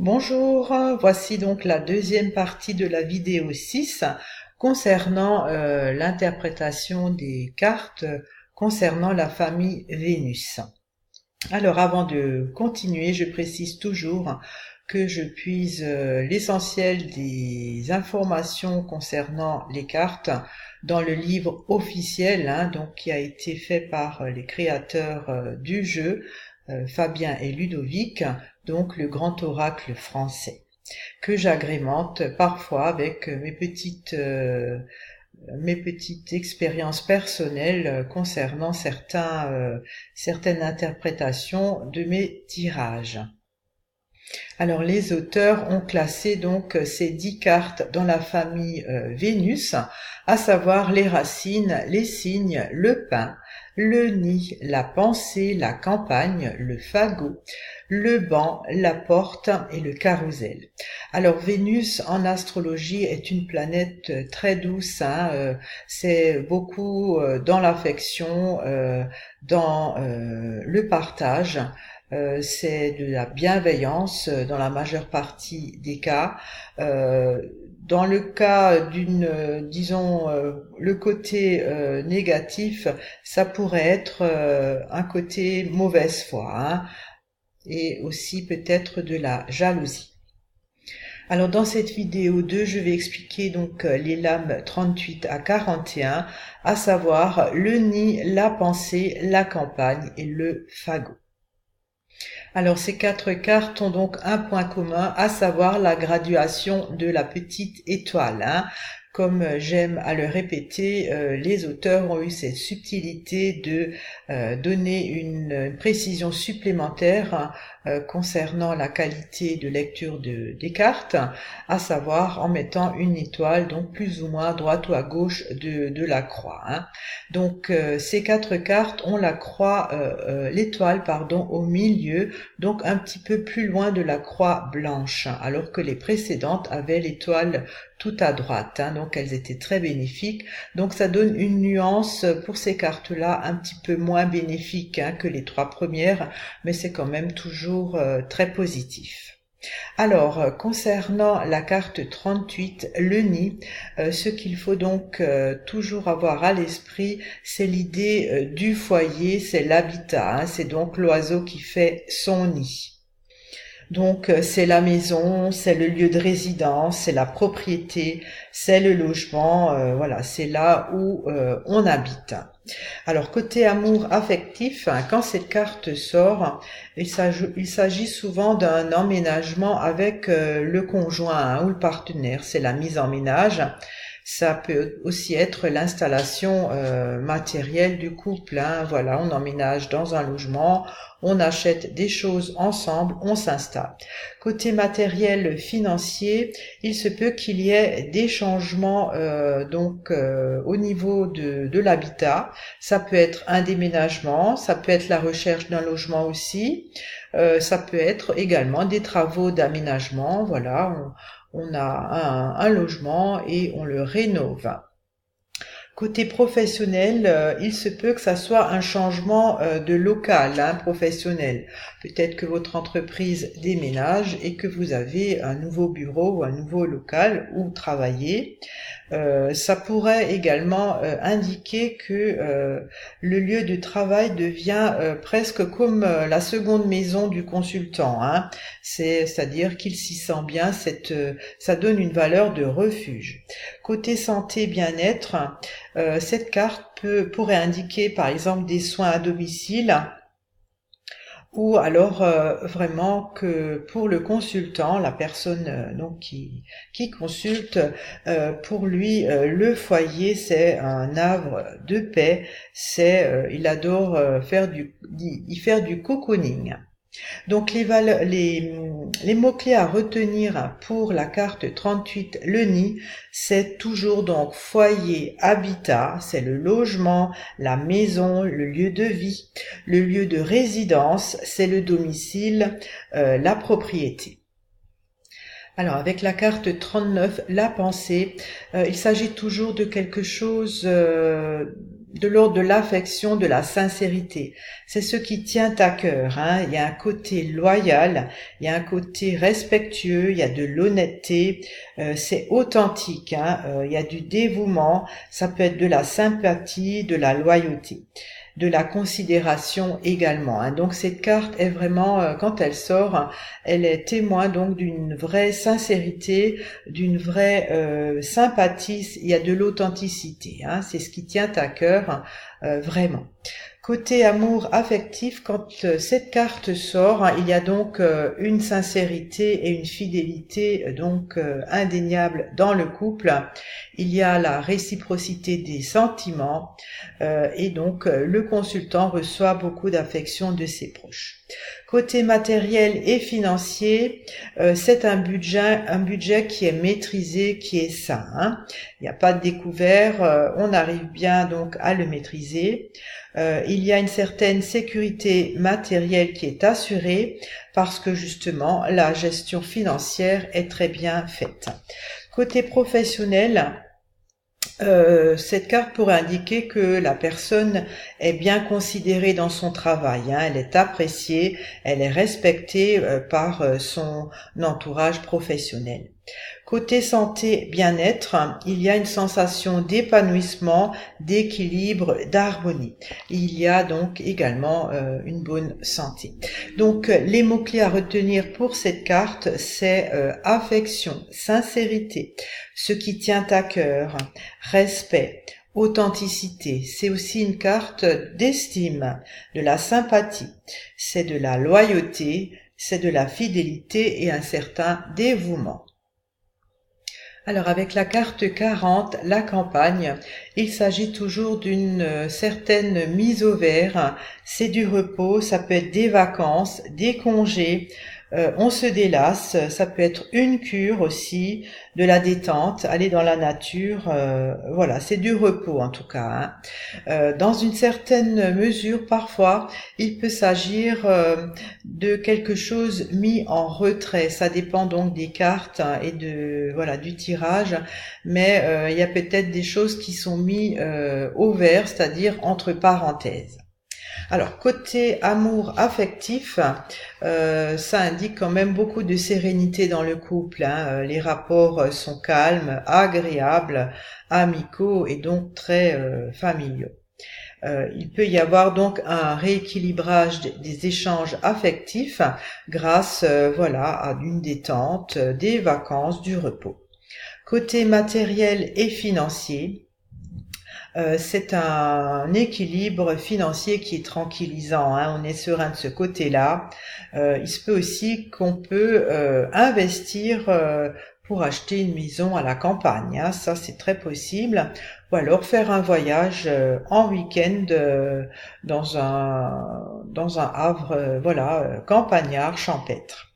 Bonjour, voici donc la deuxième partie de la vidéo 6 concernant l'interprétation des cartes concernant la famille Vénus. Alors avant de continuer, je précise toujours que je puise l'essentiel des informations concernant les cartes dans le livre officiel, donc qui a été fait par les créateurs du jeu, Fabien et Ludovic, donc le grand oracle français, que j'agrémente parfois avec mes petites expériences personnelles concernant certaines interprétations de mes tirages. Alors les auteurs ont classé donc ces 10 cartes dans la famille Vénus, à savoir les racines, les signes, le pain, le nid, la pensée, la campagne, le fagot, le banc, la porte et le carrousel. Alors Vénus en astrologie est une planète très douce, c'est beaucoup dans l'affection, dans le partage. C'est de la bienveillance dans la majeure partie des cas. Dans le cas disons, le côté négatif, ça pourrait être un côté mauvaise foi, et aussi peut-être de la jalousie. Alors dans cette vidéo 2, je vais expliquer donc les lames 38 à 41, à savoir le nid, la pensée, la campagne et le fagot. Alors ces 4 cartes ont donc un point commun, à savoir la graduation de la petite étoile. Comme j'aime à le répéter, les auteurs ont eu cette subtilité de donner une précision supplémentaire concernant la qualité de lecture des cartes, à savoir en mettant une étoile, donc plus ou moins à droite ou à gauche de la croix. Donc ces 4 cartes ont la croix, l'étoile au milieu, donc un petit peu plus loin de la croix blanche, alors que les précédentes avaient l'étoile tout à droite, donc elles étaient très bénéfiques. Donc ça donne une nuance pour ces cartes-là un petit peu moins bénéfique que les 3 premières, mais c'est quand même toujours très positif. Alors, concernant la carte 38, le nid, ce qu'il faut donc toujours avoir à l'esprit, c'est l'idée du foyer, c'est l'habitat, c'est donc l'oiseau qui fait son nid. Donc c'est la maison, c'est le lieu de résidence, c'est la propriété, c'est le logement, voilà, c'est là où on habite. Alors côté amour affectif, quand cette carte sort, il s'agit souvent d'un emménagement avec le conjoint ou le partenaire, c'est la mise en ménage. Ça peut aussi être l'installation matérielle du couple, voilà, on emménage dans un logement, on achète des choses ensemble, on s'installe. Côté matériel financier, il se peut qu'il y ait des changements au niveau de l'habitat. Ça peut être un déménagement, ça peut être la recherche d'un logement aussi, ça peut être également des travaux d'aménagement, voilà, on a un logement et on le rénove. Côté professionnel, il se peut que ça soit un changement de local professionnel. Peut-être que votre entreprise déménage et que vous avez un nouveau bureau ou un nouveau local où travailler. Ça pourrait également indiquer que le lieu de travail devient presque comme la seconde maison du consultant. C'est-à-dire qu'il s'y sent bien, ça donne une valeur de refuge. Côté santé, bien-être, cette carte pourrait indiquer par exemple des soins à domicile, ou alors vraiment que pour le consultant, la personne qui consulte, pour lui le foyer c'est un havre de paix, il adore faire du cocooning. Donc les mots-clés à retenir pour la carte 38, le nid, c'est toujours donc foyer, habitat, c'est le logement, la maison, le lieu de vie. Le lieu de résidence, c'est le domicile, la propriété. Alors avec la carte 39, la pensée, il s'agit toujours de quelque chose de l'ordre de l'affection, de la sincérité. C'est ce qui tient à cœur, hein. Il y a un côté loyal, il y a un côté respectueux, il y a de l'honnêteté, c'est authentique, hein. Il y a du dévouement, ça peut être de la sympathie, de la loyauté, de la considération également, hein. Donc cette carte est vraiment, quand elle sort, elle est témoin donc d'une vraie sincérité, d'une vraie sympathie, il y a de l'authenticité, hein. C'est ce qui tient à cœur, vraiment. Côté amour affectif, quand cette carte sort, hein, il y a donc une sincérité et une fidélité donc indéniable dans le couple. Il y a la réciprocité des sentiments et donc le consultant reçoit beaucoup d'affection de ses proches. Côté matériel et financier, c'est un budget qui est maîtrisé, qui est sain, hein. Il n'y a pas de découvert, on arrive bien donc à le maîtriser. Il y a une certaine sécurité matérielle qui est assurée parce que justement la gestion financière est très bien faite. Côté professionnel, cette carte pourrait indiquer que la personne est bien considérée dans son travail, hein. Elle est appréciée, elle est respectée par son entourage professionnel. Côté santé, bien-être, il y a une sensation d'épanouissement, d'équilibre, d'harmonie. Il y a donc également une bonne santé. Donc les mots-clés à retenir pour cette carte, c'est affection, sincérité, ce qui tient à cœur, respect, authenticité. C'est aussi une carte d'estime, de la sympathie, c'est de la loyauté, c'est de la fidélité et un certain dévouement. Alors avec la carte 40, la campagne, il s'agit toujours d'une certaine mise au vert, c'est du repos, ça peut être des vacances, des congés, on se délasse, ça peut être une cure aussi, de la détente, aller dans la nature, voilà, c'est du repos en tout cas, hein. Dans une certaine mesure, parfois, il peut s'agir de quelque chose mis en retrait, ça dépend donc des cartes hein, et de voilà du tirage, mais il y a peut-être des choses qui sont mises au vert, c'est-à-dire entre parenthèses. Alors, côté amour affectif, ça indique quand même beaucoup de sérénité dans le couple, hein. Les rapports sont calmes, agréables, amicaux et donc très familiaux. Il peut y avoir donc un rééquilibrage des échanges affectifs grâce voilà, à une détente, des vacances, du repos. Côté matériel et financier, c'est un équilibre financier qui est tranquillisant, hein. On est serein de ce côté-là. Il se peut aussi qu'on peut investir pour acheter une maison à la campagne, hein. Ça, c'est très possible. Ou alors faire un voyage en week-end dans un havre voilà campagnard, champêtre.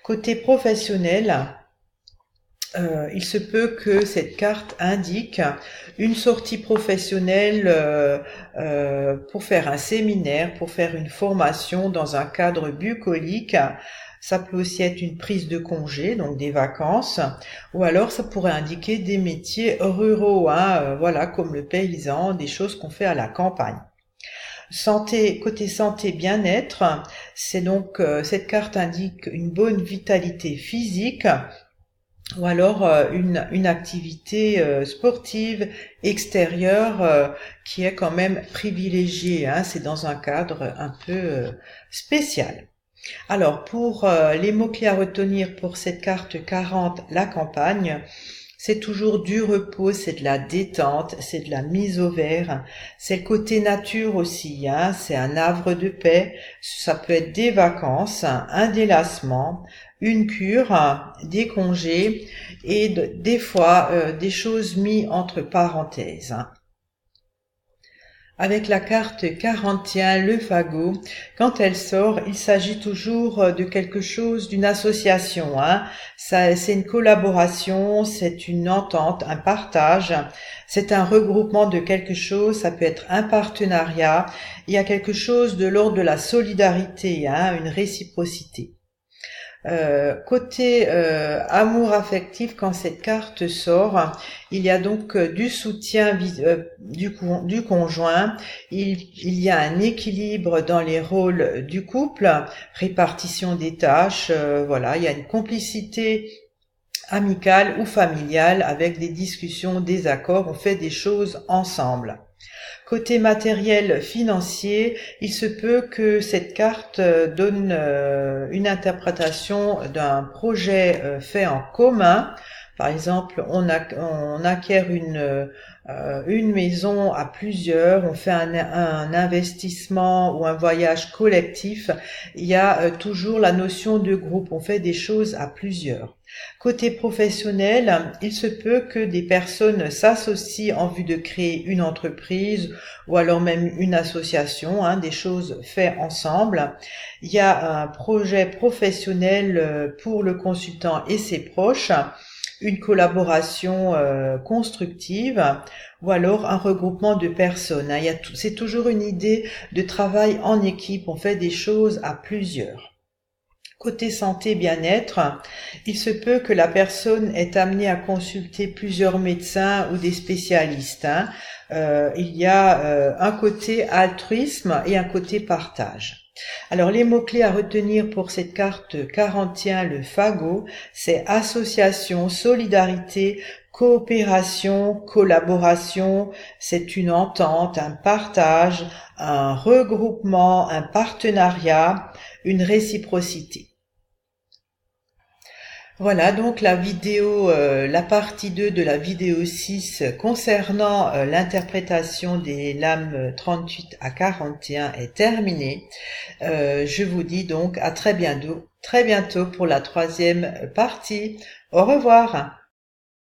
Côté professionnel, il se peut que cette carte indique une sortie professionnelle pour faire un séminaire, pour faire une formation dans un cadre bucolique. Ça peut aussi être une prise de congé, donc des vacances, ou alors ça pourrait indiquer des métiers ruraux, hein, voilà, comme le paysan, des choses qu'on fait à la campagne. Santé, côté santé bien-être, c'est donc cette carte indique une bonne vitalité physique, ou alors une activité sportive extérieure qui est quand même privilégiée, hein, c'est dans un cadre un peu spécial. Alors pour les mots-clés à retenir pour cette carte 40, la campagne, c'est toujours du repos, c'est de la détente, c'est de la mise au vert, c'est le côté nature aussi, hein, c'est un havre de paix, ça peut être des vacances, un délassement, une cure, des congés et des fois des choses mises entre parenthèses, hein. Avec la carte 41, le fagot, quand elle sort, il s'agit toujours de quelque chose, d'une association, hein. Ça, c'est une collaboration, c'est une entente, un partage, c'est un regroupement de quelque chose, ça peut être un partenariat, il y a quelque chose de l'ordre de la solidarité, hein, une réciprocité. Côté amour affectif, quand cette carte sort, il y a donc du soutien du conjoint, il y a un équilibre dans les rôles du couple, répartition des tâches, voilà, il y a une complicité amicale ou familiale avec des discussions, des accords, on fait des choses ensemble. Côté matériel financier, il se peut que cette carte donne une interprétation d'un projet fait en commun. Par exemple, on acquiert une maison à plusieurs, on fait un investissement ou un voyage collectif. Il y a toujours la notion de groupe, on fait des choses à plusieurs. Côté professionnel, il se peut que des personnes s'associent en vue de créer une entreprise ou alors même une association, des choses faites ensemble. Il y a un projet professionnel pour le consultant et ses proches, une collaboration constructive ou alors un regroupement de personnes. C'est toujours une idée de travail en équipe, on fait des choses à plusieurs. Côté santé bien-être, il se peut que la personne est amenée à consulter plusieurs médecins ou des spécialistes. Il y a un côté altruisme et un côté partage. Alors les mots-clés à retenir pour cette carte 41, le fagot, c'est association, solidarité, coopération, collaboration, c'est une entente, un partage, un regroupement, un partenariat, une réciprocité. Voilà donc la vidéo, la partie 2 de la vidéo 6 concernant l'interprétation des lames 38 à 41 est terminée. Je vous dis donc à très bientôt pour la troisième partie. Au revoir.